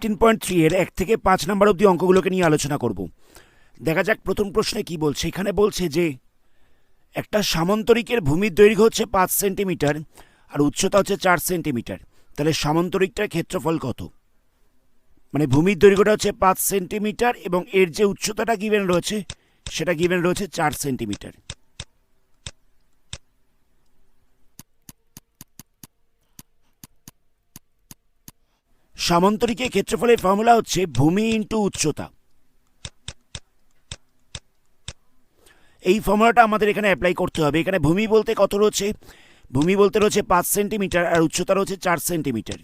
18.3 এর 1 থেকে 5 নম্বর অবধি অঙ্কগুলোকে নিয়ে আলোচনা করব। দেখা যাক প্রথম প্রশ্নে কি বলছে। এখানে বলছে যে একটা সামান্তরিকের ভূমির দৈর্ঘ্য হচ্ছে 5 সেন্টিমিটার আর উচ্চতা হচ্ছে 4 সেন্টিমিটার। তাহলে সামান্তরিকটার ক্ষেত্রফল কত? মানে ভূমির দৈর্ঘ্যটা হচ্ছে 5 সেন্টিমিটার এবং এর যে উচ্চতাটা গিভেন রয়েছে সেটা গিভেন রয়েছে 4 সেন্টিমিটার। সামান্তরিকের ক্ষেত্রফলের ফর্মুলা হচ্ছে ভূমি ইন্টু উচ্চতা। এই ফর্মুলাটা আমাদের এখানে অ্যাপ্লাই করতে হবে। এখানে ভূমি বলতে কত রয়েছে? ভূমি বলতে রয়েছে 5 সেন্টিমিটার আর উচ্চতা রয়েছে 4 সেন্টিমিটার।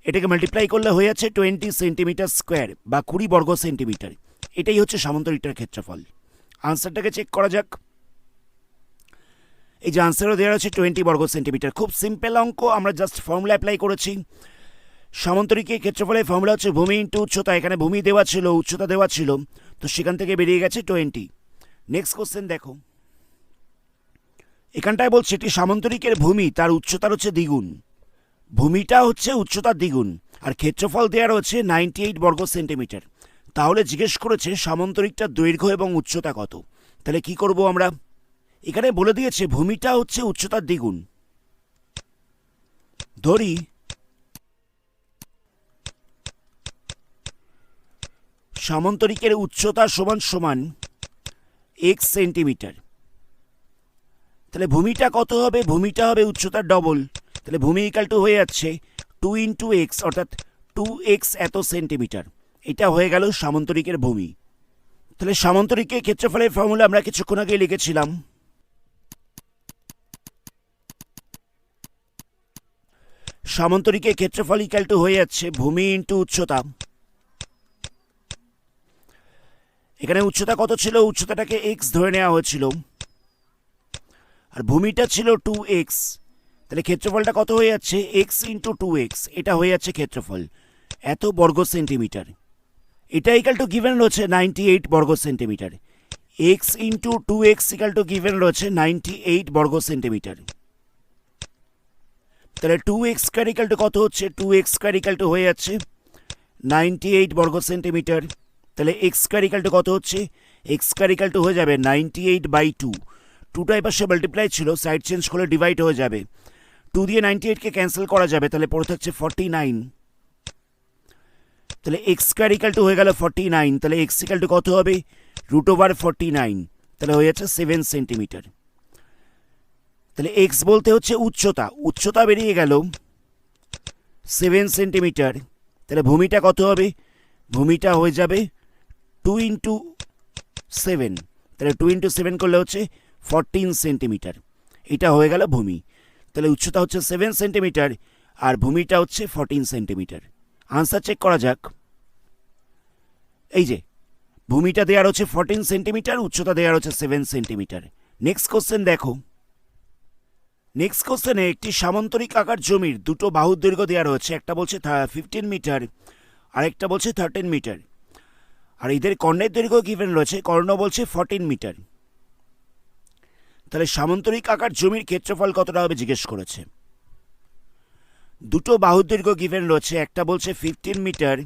এটাকে মাল্টিপ্লাই করলে হয়ে যাচ্ছে 20 সেন্টিমিটার স্কোয়ার বা 20 বর্গ সেন্টিমিটার। এটাই হচ্ছে সামান্তরিকটার ক্ষেত্রফল। আনসারটাকে চেক করা যাক। এই যে আনসারও দেওয়া রয়েছে 20 বর্গ সেন্টিমিটার। খুব সিম্পল অঙ্ক, আমরা জাস্ট ফর্মুলা অ্যাপ্লাই করেছি। সামান্তরিকের ক্ষেত্রফলের ফর্মুলা হচ্ছে ভূমি ইন্টু উচ্চতা। এখানে ভূমি দেওয়া ছিল, উচ্চতা দেওয়া ছিল, তো সেখান থেকে বেরিয়ে গেছে 20। নেক্সট কোশ্চেন দেখো, এখানটায় বলছে একটি সামান্তরিকের ভূমি তার উচ্চতার হচ্ছে দ্বিগুণ। ভূমিটা হচ্ছে উচ্চতার দ্বিগুণ আর ক্ষেত্রফল দেওয়া রয়েছে 98 বর্গ সেন্টিমিটার। তাহলে জিজ্ঞেস করেছে সামান্তরিকটার দৈর্ঘ্য এবং উচ্চতা কত। তাহলে কি করব আমরা? এখানে বলে দিয়েছে ভূমিটা হচ্ছে উচ্চতার দ্বিগুণ। ধরি সামান্তরিকের উচ্চতা সমান সমান x সেন্টিমিটার। তাহলে ভূমিটা কত হবে? ভূমিটা হবে উচ্চতার ডবল। তাহলে ভূমি ইকাল টু হয়ে যাচ্ছে 2 ইন্টু এক্স, অর্থাৎ 2x এত সেন্টিমিটার। এটা হয়ে গেল সামান্তরিকের ভূমি। তাহলে সামান্তরিকের ক্ষেত্রফলের ফর্মুলা আমরা কিছুক্ষণ আগে লিখেছিলাম। সামান্তরিকের ক্ষেত্রফল ইকাল টু হয়ে যাচ্ছে ভূমি ইন্টু উচ্চতা। এখানে উচ্চতা কত ছিল? উচ্চতাটাকে x ধরে নেওয়া হয়েছিল আর ভূমিটা ছিল 2x। তাহলে ক্ষেত্রফলটা কত হয়ে যাচ্ছে? x into 2x। এটা হয়ে যাচ্ছে ক্ষেত্রফল এত বর্গ সেন্টিমিটার। এটা ইকাল টু গিভেন রয়েছে 98 বর্গ centimetre. x into 2x equal to given রয়েছে 98 বর্গ সেন্টিমিটার। তাহলে 2x স্কোয়ার ইকাল টু কত হচ্ছে? 2x স্কোয়ার ইকাল টু হয়ে যাচ্ছে 98 বর্গ সেন্টিমিটার। তাহলে এক্স স্কোয়ার ইকাল টু কত হচ্ছে? এক্স স্কোয়ার ইকাল টু হয়ে যাবে 98/2। 2টা এপাশে মাল্টিপ্লাই ছিল, সাইড চেঞ্জ করলে ডিভাইড হয়ে যাবে। 2 দিয়ে 98কে ক্যান্সেল করা যাবে, তাহলে পড়ে থাকছে 49। তাহলে এক্স স্কোয়ার ইকাল টু হয়ে গেল 49। তাহলে এক্স ইকাল টু কত হবে? √49। তাহলে হয়ে যাচ্ছে 7 সেন্টিমিটার। তাহলে এক্স বলতে হচ্ছে উচ্চতা, উচ্চতা বেরিয়ে গেল 7 সেন্টিমিটার। তাহলে ভূমিটা কত হবে? ভূমিটা হয়ে যাবে 2 ইন্টু 7। তাহলে 2 ইন্টু 7 করলে হচ্ছে 14 সেন্টিমিটার। এটা হয়ে গেল ভূমি। তাহলে উচ্চতা হচ্ছে 7 সেন্টিমিটার আর ভূমিটা হচ্ছে 14 সেন্টিমিটার। আনসার চেক করা যাক। এই যে ভূমিটা দেওয়ার হচ্ছে 14 সেন্টিমিটার, উচ্চতা দেওয়ার হচ্ছে 7 সেন্টিমিটার। নেক্সট কোশ্চেন দেখো। নেক্সট কোশ্চেনে একটি সামান্তরিক আকার জমির দুটো বাহুর দৈর্ঘ্য দেওয়া রয়েছে। একটা বলছে 15 মিটার আরেকটা বলছে 13 মিটার। আর এদের কর্ণের দৈর্ঘ্য গিভেন রয়েছে, কর্ণ বলছে 14 মিটার। তাহলে সামান্তরিক আকার জমির ক্ষেত্রফল কতটা হবে জিজ্ঞেস করেছে। দুটো বাহুর দৈর্ঘ্য গিভেন রয়েছে, একটা বলছে 15 মিটার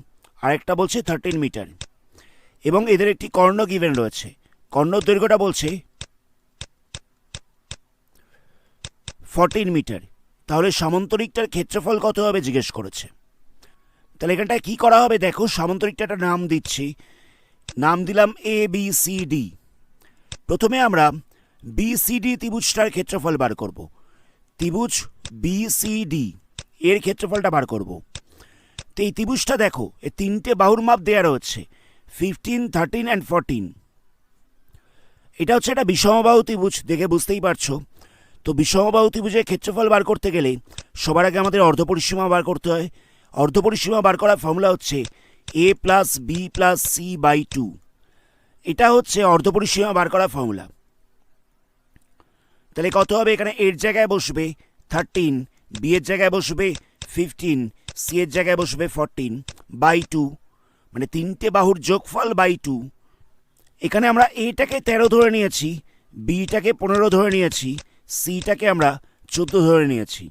আর একটা বলছে 13 মিটার এবং এদের একটি কর্ণ গিভেন রয়েছে। কর্ণ দৈর্ঘ্যটা বলছে 14 মিটার। তাহলে সামান্তরিকটার ক্ষেত্রফল কত হবে জিজ্ঞেস করেছে। তাহলে এখানটায় কি করা হবে দেখো, সামান্তরিকটা একটা নাম দিচ্ছি। নাম দিলাম ABCD। প্রথমে আমরা BCD ত্রিভুজটার ক্ষেত্রফল বার করব। ত্রিভুজ BCD এর ক্ষেত্রফলটা বার করব। তো এই ত্রিভুজটা দেখো, এই তিনটে বাহুর মাপ দেওয়া রয়েছে 15, 13 অ্যান্ড 14। এটা হচ্ছে একটা বিষমবাহু ত্রিভুজ, দেখে বুঝতেই পারছো। তো বিষমবাহু ত্রিভুজের ক্ষেত্রফল বার করতে গেলে সবার আগে আমাদের অর্ধপরিসীমা বার করতে হয়। অর্ধপরিসীমা বার করার ফর্মুলা হচ্ছে a + b + c/2। এটা হচ্ছে অর্ধপরিসীমা বার করার ফর্মুলা। তাহলে কত হবে? এখানে এর জায়গায় বসবে 13, বি এর জায়গায় বসবে 15, সি এর জায়গায় বসবে 14/2, মানে তিনটে বাহুর যোগফল বাই 2। এখানে আমরা এটাকে 13 ধরে নিয়েছি, বিটাকে 15 ধরে নিয়েছি, সিটাকে আমরা 14 ধরে নিয়েছি।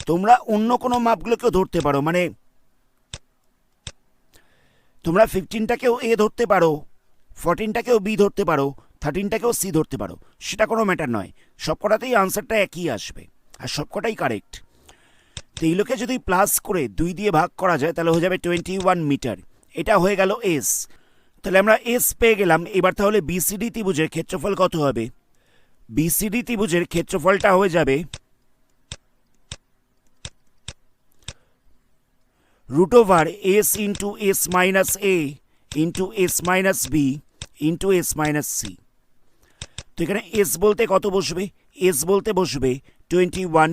তোমরা অন্য কোনো মাপগুলোকেও ধরতে পারো, মানে তোমরা 15টাকেও এ ধরতে পারো, 14টাকেও বি ধরতে পারো, 13টাকেও সি ধরতে পারো, সেটা কোনো ম্যাটার নয়, সবকটাতেই আনসারটা একই আসবে আর সবকটাই কারেক্ট। তো এইগুলোকে যদি প্লাস করে 2 দিয়ে ভাগ করা যায় তাহলে হয়ে যাবে 21 মিটার। এটা হয়ে গেল এস। তাহলে আমরা এস পেয়ে গেলাম। এবার তাহলে বিসিডি ত্রিভুজের ক্ষেত্রফল কত হবে? বিসিডি ত্রিভুজের ক্ষেত্রফলটা হয়ে যাবে root over S into S minus A into S minus B into S minus C. তো এখানে এস বলতে কত বসবে? এস বলতে বসবে 21,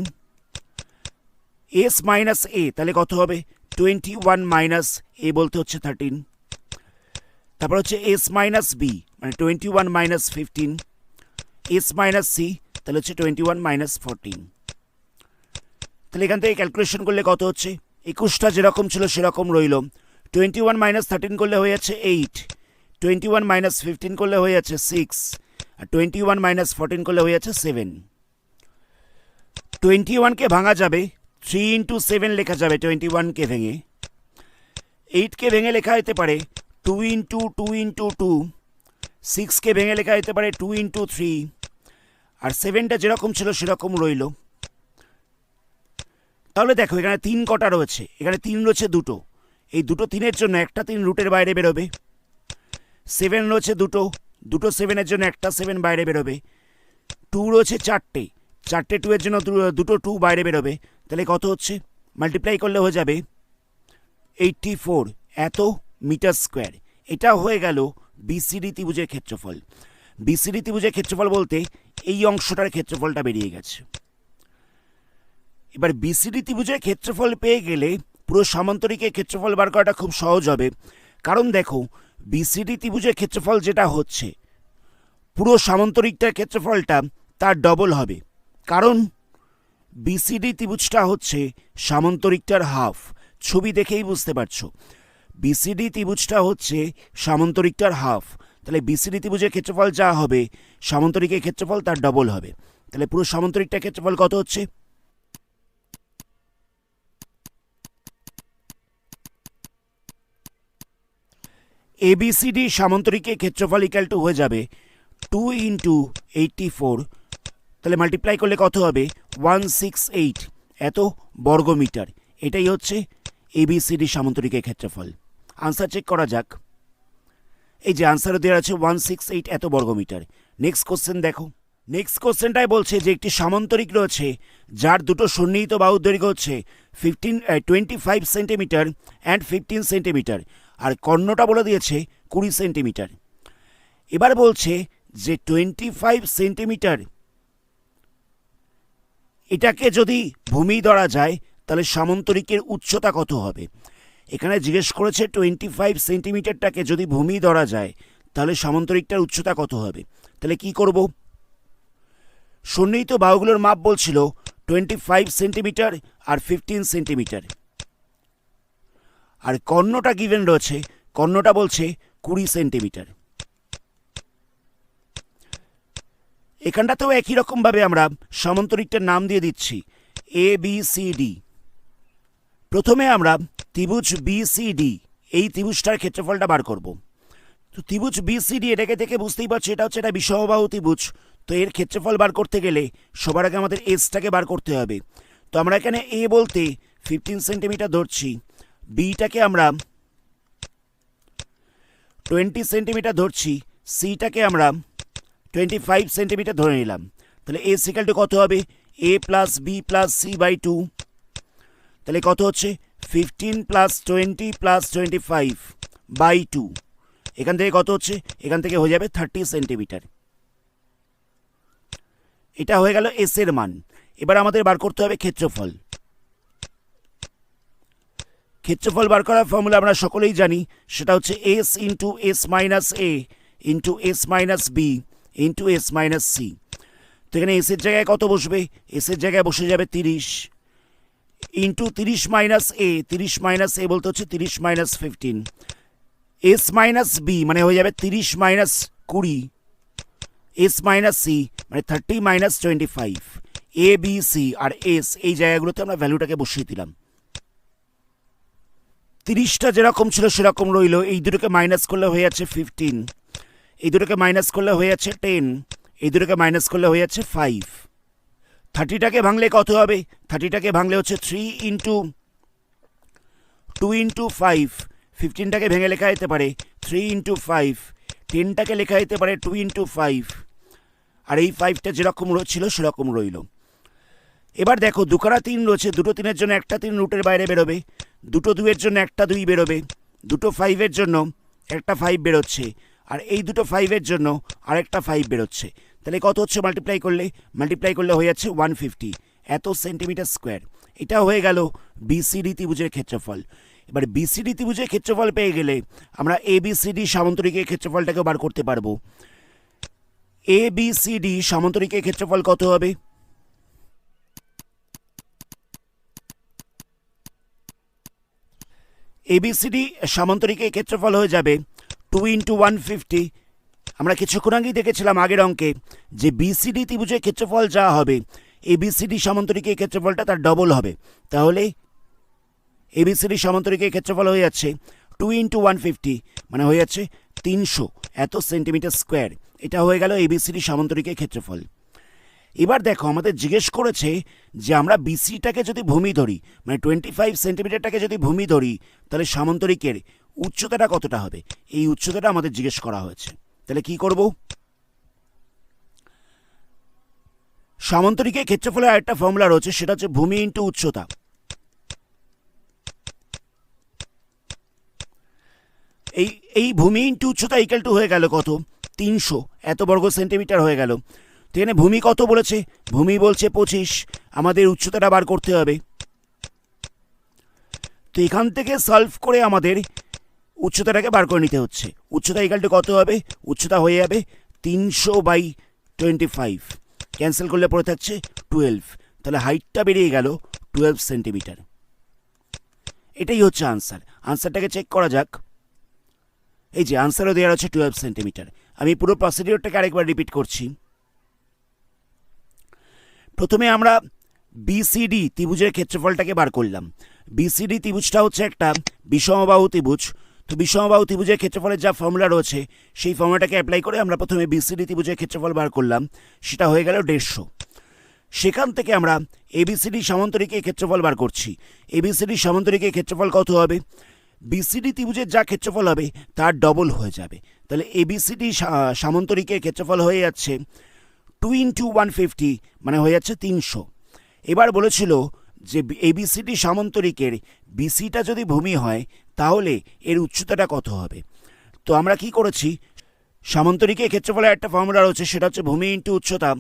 এস মাইনাস এ তাহলে কত হবে? 21 মাইনাস এ বলতে হচ্ছে 13, তারপর হচ্ছে এস মাইনাস বি মানে 21 মাইনাস 15, এস মাইনাস সি তাহলে হচ্ছে 21 মাইনাস 14। তাহলে এখান থেকে ক্যালকুলেশন করলে কত হচ্ছে? 21টা যেরকম ছিল সেরকম রইল, 21 মাইনাস 13 করলে হয়ে যাচ্ছে 8, 21 মাইনাস 15 করলে হয়ে যাচ্ছে 6, আর 21 মাইনাস 14 করলে হয়ে যাচ্ছে 7। 21কে ভাঙা যাবে, 3 ইন্টু 7 লেখা যাবে 21কে ভেঙে, 8কে ভেঙে লেখা যেতে পারে 2 ইন্টু 2 ইন্টু 2, 6কে ভেঙে লেখা যেতে পারে 2 ইন্টু 3, আর 7টা যেরকম ছিল সেরকম রইল। তাহলে দেখো এখানে 3 কটা রয়েছে, এখানে 3 রয়েছে দুটো, এই দুটো 3-এর জন্য একটা 3 রুটের বাইরে বেরোবে। 7 রয়েছে দুটো, দুটো 7-এর জন্য একটা 7 বাইরে বেরোবে। 2 রয়েছে চারটে, চারটে 2-এর জন্য দুটো 2 বাইরে বেরোবে। তাহলে কত হচ্ছে? মাল্টিপ্লাই করলে হয়ে যাবে 84 এত মিটার স্কোয়ার। এটা হয়ে গেল বিসিডি ত্রিভুজের ক্ষেত্রফল। বিসিডি ত্রিভুজের ক্ষেত্রফল বলতে এই অংশটার ক্ষেত্রফলটা বেরিয়ে গেছে। এবার বিসিডি ত্রিভুজের ক্ষেত্রফল পেয়ে গেলে পুরো সামান্তরিকের ক্ষেত্রফল বার করাটা খুব সহজ হবে। কারণ দেখো বিসিডি ত্রিভুজের ক্ষেত্রফল যেটা হচ্ছে পুরো সামান্তরিকটার ক্ষেত্রফলটা তার ডবল হবে। কারণ বিসিডি ত্রিভুজটা হচ্ছে সামান্তরিকটার হাফ। ছবি দেখেই বুঝতে পারছো বিসিডি ত্রিভুজটা হচ্ছে সামান্তরিকটার হাফ। তাহলে বিসিডি ত্রিভুজের ক্ষেত্রফল যা হবে সামান্তরিকের ক্ষেত্রফল তার ডবল হবে। তাহলে পুরো সামান্তরিকটার ক্ষেত্রফল কত হচ্ছে? এবিসিডি সামান্তরিকের ক্ষেত্রফল ইকাল টু হয়ে যাবে 2 ইন্টু 84, তাহলে মাল্টিপ্লাই করলে কত হবে? 168 এত বর্গমিটার। এটাই হচ্ছে এবিসিডি সামান্তরিকের ক্ষেত্রফল। আনসার চেক করা যাক। এই যে আনসারও দেওয়া আছে 168 এত বর্গমিটার। নেক্সট কোশ্চেন দেখো। নেক্সট কোশ্চেনটাই বলছে যে একটি সামান্তরিক রয়েছে যার দুটো সন্নিহিত বাহুর দৈর্ঘ্য হচ্ছে 25 সেন্টিমিটার অ্যান্ড 15 সেন্টিমিটার, আর কর্ণটা বলে দিয়েছে 20 সেন্টিমিটার। এবার বলছে যে 25 সেন্টিমিটার এটাকে যদি ভূমি ধরা যায় তাহলে সামান্তরিকের উচ্চতা কত হবে? এখানে জিজ্ঞেস করেছে 25 সেন্টিমিটারটাকে যদি ভূমি ধরা যায় তাহলে সামান্তরিকটার উচ্চতা কত হবে। তাহলে কি করব? সন্নিহিত বাহুগুলোর মাপ বলছিল 25 সেন্টিমিটার আর 15 সেন্টিমিটার, আর কর্ণটা গিভেন রয়েছে, কর্ণটা বলছে 20 সেন্টিমিটার। এখানটাতেও একই রকমভাবে আমরা সামান্তরিকটার নাম দিয়ে দিচ্ছি এ বি সি ডি। প্রথমে আমরা ত্রিভুজ বিসিডি এই ত্রিভুজটার ক্ষেত্রফলটা বার করব। তো ত্রিভুজ বিসিডি এটাকে দেখে বুঝতেই পারছি এটা হচ্ছে একটা বিষমবাহু ত্রিভুজ। তো এর ক্ষেত্রফল বার করতে গেলে সবার আগে আমাদের এসটাকে বার করতে হবে। তো আমরা এখানে এ বলতে 15 সেন্টিমিটার ধরছি, বিটাকে আমরা 20 সেন্টিমিটার ধরছি, সিটাকে আমরা 25 সেন্টিমিটার ধরে নিলাম। তাহলে এ ইকুয়াল টু কত হবে? A plus B plus C by 2। তাহলে কত হচ্ছে? 15 প্লাস 20 প্লাস 25 বাই 2। এখান থেকে কত হচ্ছে? এখান থেকে হয়ে যাবে 30 সেন্টিমিটার। এটা হয়ে গেল এস এর মান। এবার আমাদের বার করতে হবে ক্ষেত্রফল। ক্ষেত্রফল বার করার ফর্মুলা আমরা সকলেই জানি, সেটা হচ্ছে S into S minus A into S minus B into S minus C. তো এখানে এসের জায়গায় কত বসবে? এসের জায়গায় বসে যাবে 30 ইন্টু 30 মাইনাস এ, 30 মাইনাস এ বলতে হচ্ছে 30 মাইনাস 15, এস মাইনাস বি মানে হয়ে যাবে 30 মাইনাস 20, এস মাইনাস সি মানে 30 minus 25। A B C R S এই জায়গাগুলোতে আমরা ভ্যালুটাকে বসিয়ে দিলাম। 30টা যেরকম ছিল সেরকম রইল, এই দুটোকে মাইনাস করলে হয়ে যাচ্ছে 15, এই দুটোকে মাইনাস করলে হয়ে যাচ্ছে 10, এই দুটোকে মাইনাস করলে হয়ে যাচ্ছে 5। 30টাকে ভাঙলে কত হবে? 30টাকে ভাঙলে হচ্ছে 3 ইন্টু 2 ইন্টু 5। 15টাকে ভেঙে লেখা যেতে পারে 3 ইন্টু 5। 10টাকে লেখা যেতে পারে 2 ইন্টু 5। আর এই 5টা যেরকম ছিল সেরকম রইল। এবার দেখো দুখানা 3 রয়েছে, দুটো 3-এর জন্য একটা 3 রুটের বাইরে বেরোবে, দুটো 2-এর জন্য একটা 2 বেরোবে, দুটো 5-এর জন্য একটা 5 বেরোচ্ছে, আর এই দুটো 5-এর জন্য আরেকটা 5 বেরোচ্ছে। তাহলে কত হচ্ছে মাল্টিপ্লাই করলে হয়ে যাচ্ছে 150 এত সেন্টিমিটার স্কোয়ার। এটা হয়ে গেল বিসিডি ত্রিভুজের ক্ষেত্রফল। এবার বিসিডি ত্রিভুজের ক্ষেত্রফল পেয়ে গেলে আমরা এবিসিডি সামান্তরিকের ক্ষেত্রফলটাকে বার করতে পারবো। এবিসিডি সামান্তরিকের ক্ষেত্রফল কত হবে? এবিসিডি সামান্তরিকের ক্ষেত্রফল হয়ে যাবে 2 ইন্টু 150। আমরা কিছুক্ষণ আগেই দেখেছিলাম আগের অঙ্কে যে বিসিডি ত্রিভুজের ক্ষেত্রফল যা হবে এবিসিডি সামান্তরিকের ক্ষেত্রফলটা তার ডবল হবে। তাহলে এবিসিডি সামান্তরিকের ক্ষেত্রফল হয়ে যাচ্ছে 2 ইন্টু 150, মানে হয়ে যাচ্ছে 300 এত সেন্টিমিটার স্কোয়ার। এটা হয়ে গেল এবিসিডি সামান্তরিকের ক্ষেত্রফল। এবার দেখো আমাদের জিজ্ঞেস করেছে যে আমরা বিসিটাকে যদি ভূমি ধরি, মানে 25 সেন্টিমিটারটাকে যদি ভূমি ধরি, তাহলে সামান্তরিকের উচ্চতাটা কতটা হবে? এই উচ্চতাটা আমাদের জিজ্ঞেস করা হয়েছে। তাহলে কি করব? সামান্তরিকের ক্ষেত্রফলের আরেকটা ফর্মুলা রয়েছে, সেটা হচ্ছে ভূমি ইন্টু উচ্চতা। এই ভূমি ইন্টু উচ্চতা ইকুয়াল টু হয়ে গেল কত? 300 এত বর্গ সেন্টিমিটার হয়ে গেল। তো এখানে ভূমি কত বলেছে? ভূমি বলছে 25, আমাদের উচ্চতাটা বার করতে হবে। তো এখান থেকে সলভ করে আমাদের উচ্চতাটাকে বার করে নিতে হচ্ছে। উচ্চতা ইকুয়াল টু কত হবে? উচ্চতা হয়ে যাবে 300/25, ক্যান্সেল করলে পড়ে থাকছে 12। তাহলে হাইটটা বেরিয়ে গেল 12 সেন্টিমিটার। এটাই হচ্ছে আনসার। আনসারটাকে চেক করা যাক। এই যে আনসারও দেওয়া আছে 12 সেন্টিমিটার। আমি পুরো প্রসিডিওরটাকে আরেকবার রিপিট করছি। প্রথমে আমরা বিসিডি ত্রিভুজের ক্ষেত্রফলটাকে বার করলাম। বিসিডি ত্রিভুজটা হচ্ছে একটা বিষমবাহু ত্রিভুজ। তো বিষমবাহু ত্রিভুজের ক্ষেত্রফলের যা ফর্মুলা রয়েছে সেই ফর্মুলাটাকে অ্যাপ্লাই করে আমরা প্রথমে বিসিডি ত্রিভুজের ক্ষেত্রফল বার করলাম, সেটা হয়ে গেল 150। সেখান থেকে আমরা এবিসিডি সামান্তরিকের ক্ষেত্রফল বার করছি। এবিসিডি সামান্তরিকের ক্ষেত্রফল কত হবে? বিসিডি ত্রিভুজের যা ক্ষেত্রফল হবে তার ডবল হয়ে যাবে। তাহলে এবিসিডি সামান্তরিকের ক্ষেত্রফল হয়ে যাচ্ছে 2 ইন্টু 150, মানে হয়ে যাচ্ছে 300। এবার বলেছিল যে এবিসিডি সামান্তরিকের বিসিটা যদি ভূমি হয় তাহলে এর উচ্চতাটা কত হবে। তো আমরা কি করেছি, সামান্তরিকের ক্ষেত্রফলের একটা ফর্মুলা রয়েছে, সেটা হচ্ছে ভূমি ইন্টু উচ্চতা।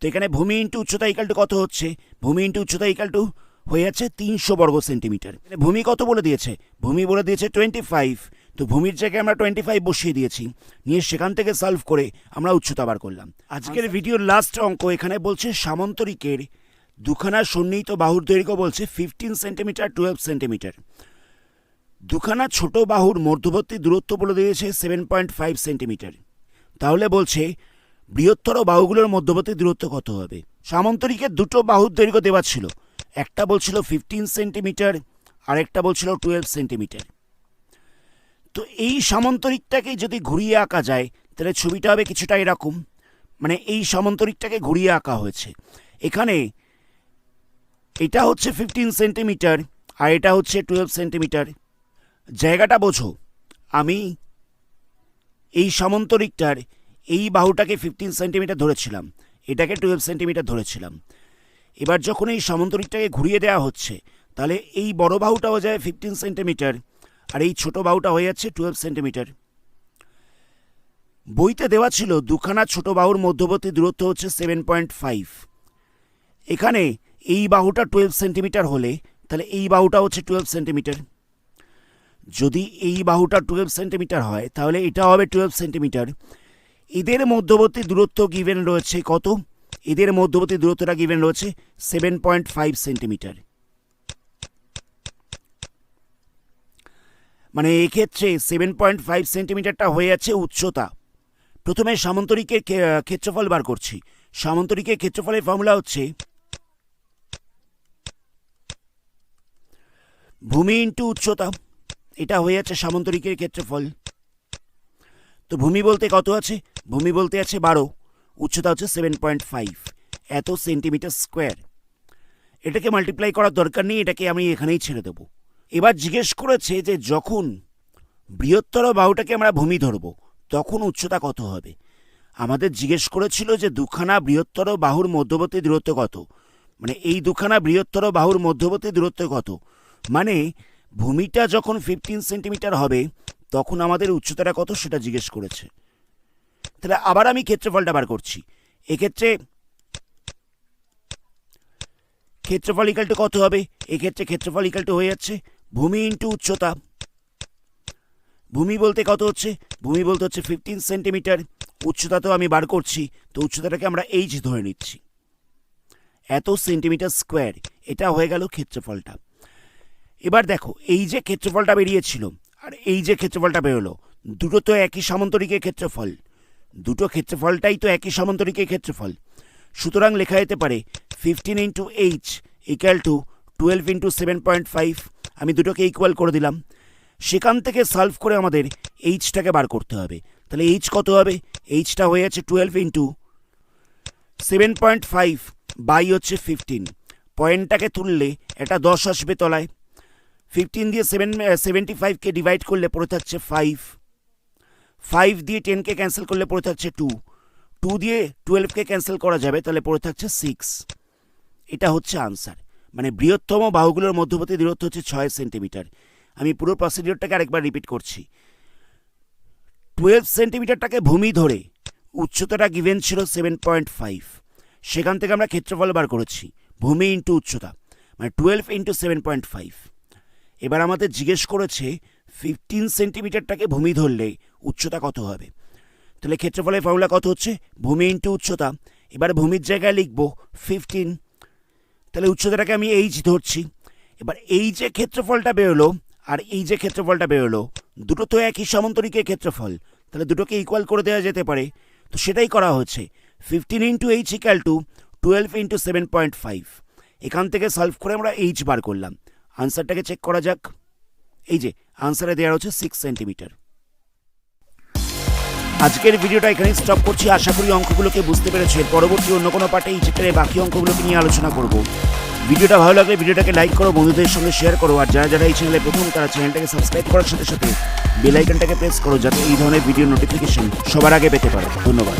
তো এখানে ভূমি ইন্টু উচ্চতা ইকাল টু কত হচ্ছে? ভূমি ইন্টু উচ্চতা ইকাল টু হয়ে যাচ্ছে 300 বর্গ সেন্টিমিটার। ভূমি কত বলে দিয়েছে? ভূমি বলে দিয়েছে 25। তো ভূমির জায়গায় আমরা 25 বসিয়ে দিয়েছি, নিয়ে সেখান থেকে সলভ করে আমরা উচ্চতা বার করলাম। আজকের ভিডিওর লাস্ট অঙ্ক এখানে বলছে সামান্তরিকের দুখানা সন্নিহিত বাহুর দৈর্ঘ্য বলছে 15 সেন্টিমিটার 12 সেন্টিমিটার। দুখানা ছোট বাহুর মধ্যবর্তী দূরত্ব বলে দিয়েছে 7.5 সেন্টিমিটার। তাহলে বলছে বৃহত্তর বাহুগুলোর মধ্যবর্তী দূরত্ব কত হবে। সামান্তরিকের দুটো বাহুর দৈর্ঘ্য দেওয়া ছিল, একটা বলছিল 15 সেন্টিমিটার আর একটা বলছিল 12 সেন্টিমিটার। তো এই সামান্তরিকটাকে যদি ঘুরিয়ে আঁকা যায় তাহলে ছবিটা হবে কিছুটা এরকম, মানে এই সামান্তরিকটাকে ঘুরিয়ে আঁকা হয়েছে। এখানে এটা হচ্ছে 15 সেন্টিমিটার আর এটা হচ্ছে 12 সেন্টিমিটার। জায়গাটা বোঝো, আমি এই সামান্তরিকটার এই বাহুটাকে 15 সেন্টিমিটার ধরেছিলাম, এটাকে 12 সেন্টিমিটার ধরেছিলাম। এবার যখন এই সামান্তরিকটাকে ঘুরিয়ে দেওয়া হচ্ছে তাহলে এই বড় বাহুটা হয়ে যায় 15 সেন্টিমিটার আর এই ছোট বাহুটা হয়ে যাচ্ছে 12 সেন্টিমিটার। বইতে দেওয়া ছিল দুখানা ছোট বাহুর মধ্যবর্তী দূরত্ব হচ্ছে 7.5। এখানে এই বাহুটা 12 সেন্টিমিটার হলে তাহলে এই বাহুটা হচ্ছে 12 সেন্টিমিটার। যদি এই বাহুটা 12 সেন্টিমিটার হয় তাহলে এটা হবে 12 সেন্টিমিটার। এদের মধ্যবর্তী দূরত্ব গিভেন রয়েছে কত? এদের মধ্যবর্তী দূরত্বটা গিভেন রয়েছে 7.5 সেন্টিমিটার। মানে এক্ষেত্রে 7.5 সেন্টিমিটারটা হয়ে যাচ্ছে উচ্চতা। প্রথমে সামান্তরিকের ক্ষেত্রফল বার করছি। সামান্তরিকের ক্ষেত্রফলের ফর্মুলা হচ্ছে ভূমি ইন্টু উচ্চতা। এটা হয়ে যাচ্ছে সামন্তরিকের ক্ষেত্রফল। তো ভূমি বলতে কত আছে? ভূমি বলতে আছে 12, উচ্চতা হচ্ছে 7.5, এত সেন্টিমিটার স্কোয়ার। এটাকে মাল্টিপ্লাই করার দরকার নেই, এটাকে আমি এখানেই ছেড়ে দেবো। এবার জিজ্ঞেস করেছে যে যখন বৃহত্তর বাহুটাকে আমরা ভূমি ধরবো তখন উচ্চতা কত হবে। আমাদের জিজ্ঞেস করেছিল যে দুখানা বৃহত্তর বাহুর মধ্যবর্তী দূরত্ব কত, মানে এই দুখানা বৃহত্তর বাহুর মধ্যবর্তী দূরত্ব কত, মানে ভূমিটা যখন 15 সেন্টিমিটার হবে তখন আমাদের উচ্চতাটা কত সেটা জিজ্ঞেস করেছে। তাহলে আবার আমি ক্ষেত্রফলটা বার করছি। এক্ষেত্রে ক্ষেত্রফল ইকাল টু কত হবে? এক্ষেত্রে ক্ষেত্রফল ইকাল টু হয়ে যাচ্ছে ভূমি ইন্টু উচ্চতা। ভূমি বলতে কত হচ্ছে? ভূমি বলতে হচ্ছে 15 সেন্টিমিটার, উচ্চতা তো আমি বার করছি, তো উচ্চতাটাকে আমরা এইচ ধরে নিচ্ছি, এত সেন্টিমিটার স্কোয়ার। এটা হয়ে গেল ক্ষেত্রফলটা। এবার দেখো এই যে ক্ষেত্রফলটা বেরিয়েছিল আর এই যে ক্ষেত্রফলটা বেরোলো, দুটো তো একই সামান্তরিকের ক্ষেত্রফল, দুটো ক্ষেত্রফলটাই তো একই সামান্তরিকের ক্ষেত্রফল। সুতরাং লেখা যেতে পারে 15 into H equal to 12 into 7.5। আমি দুটোকে ইকুয়াল করে দিলাম। সেখান থেকে সলভ করে আমাদের এইচটাকে বার করতে হবে। তাহলে এইচ কত হবে? এইচটা হয়ে যাচ্ছে 12 ইন্টু 7.5 বাই হচ্ছে 15। পয়েন্টটাকে তুললে এটা 10 আসবে তলায়। 15 দিয়ে 75কে ডিভাইড করলে পড়ে থাকছে 5, 5 দিয়ে 10কে ক্যান্সেল করলে পড়ে থাকছে 2, 2 দিয়ে 12কে ক্যান্সেল করা যাবে, তাহলে পড়ে থাকছে 6। এটা হচ্ছে আনসার। মানে বৃহত্তম বাহুগুলোর মধ্যবর্তী দূরত্ব হচ্ছে 6 সেন্টিমিটার। আমি পুরো প্রসিডিওরটাকে আরেকবার রিপিট করছি। 12 সেন্টিমিটারটাকে ভূমি ধরে উচ্চতাটা গিভেন ছিল 7.5, সেখান থেকে আমরা ক্ষেত্রফল বার করেছি ভূমি ইন্টু উচ্চতা, মানে 12 ইন্টু 7.5। এবার আমাদের জিজ্ঞেস করেছে 15 সেন্টিমিটারটাকে ভূমি ধরলে উচ্চতা কত হবে। তাহলে ক্ষেত্রফলের ফর্মুলা কত হচ্ছে? ভূমি ইন্টু উচ্চতা। এবার ভূমির জায়গায় লিখব 15, তাহলে উচ্চতাটাকে আমি এইচ ধরছি। এবার এই যে ক্ষেত্রফলটা বেরোলো আর এই যে ক্ষেত্রফলটা বেরোলো, দুটো তো একই সামান্তরিকের ক্ষেত্রফল, তাহলে দুটোকে ইকুয়াল করে দেওয়া যেতে পারে। তো সেটাই করা হচ্ছে। 15 into H equal to 12 into 7.5। এখান থেকে সলভ করে আমরা এইচ বার করলাম। আনসারটাকে চেক করা যাক। এই যে আনসারে দেওয়া হচ্ছে 6 সেন্টিমিটার। আজকের ভিডিওটা এখানেই স্টপ করছি। আশা করি অঙ্কগুলোকে বুঝতে পেরেছো। পরবর্তী অন্য কোনো পার্টে এই চ্যাপ্টারের বাকি অঙ্কগুলোকে নিয়ে আলোচনা করব। ভিডিওটা ভালো লাগলে ভিডিওটাকে লাইক করো, বন্ধুদের সঙ্গে শেয়ার করো, আর যারা যারা এই চ্যানেলে প্রথম তারা চ্যানেলটাকে সাবস্ক্রাইব করার সাথে সাথে বেল আইকনটাকে প্রেস করো যাতে এই ধরনের ভিডিও নোটিফিকেশন সবার আগে পেতে পারো। ধন্যবাদ।